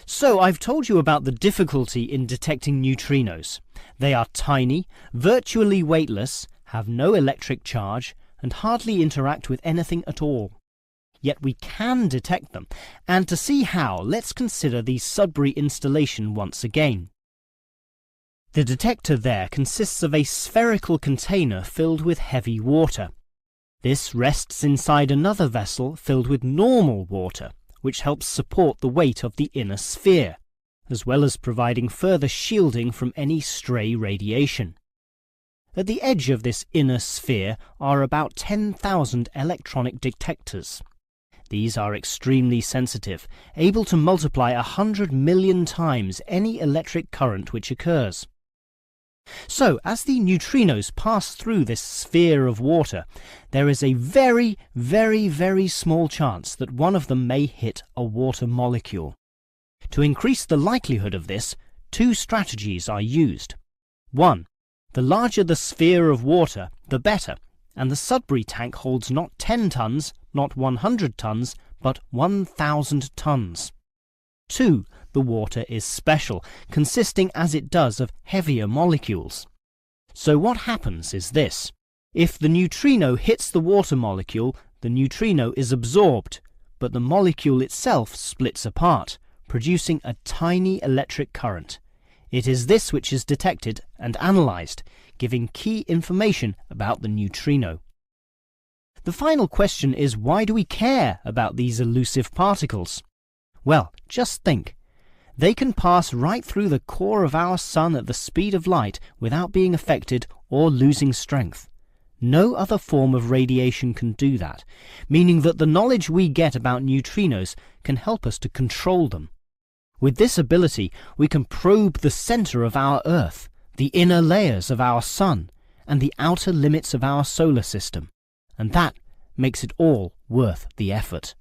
So I've told you about the difficulty in detecting neutrinos. They are tiny, virtually weightless, have no electric charge, and hardly interact with anything at all. Yet we can detect them, and to see how, let's consider the Sudbury Installation once again. The detector there consists of a spherical container filled with heavy water. This rests inside another vessel filled with normal water, which helps support the weight of the inner sphere, as well as providing further shielding from any stray radiation. At the edge of this inner sphere are about 10,000 electronic detectors. These are extremely sensitive, able to multiply 100 million times any electric current which occurs. So, as the neutrinos pass through this sphere of water, there is a very, very, very small chance that one of them may hit a water molecule. To increase the likelihood of this, two strategies are used. 1. The larger the sphere of water, the better, and the Sudbury tank holds not 10 tons, not 100 tons, but 1,000 tons. 2. The water is special, consisting as it does of heavier molecules. So what happens is this. If the neutrino hits the water molecule, the neutrino is absorbed, but the molecule itself splits apart, producing a tiny electric current. It is this which is detected and analysed, giving key information about the neutrino. The final question is, why do we care about these elusive particles? Well, just think. They can pass right through the core of our Sun at the speed of light without being affected or losing strength. No other form of radiation can do that, meaning that the knowledge we get about neutrinos can help us to control them. With this ability, we can probe the center of our Earth, the inner layers of our Sun, and the outer limits of our solar system. And that makes it all worth the effort.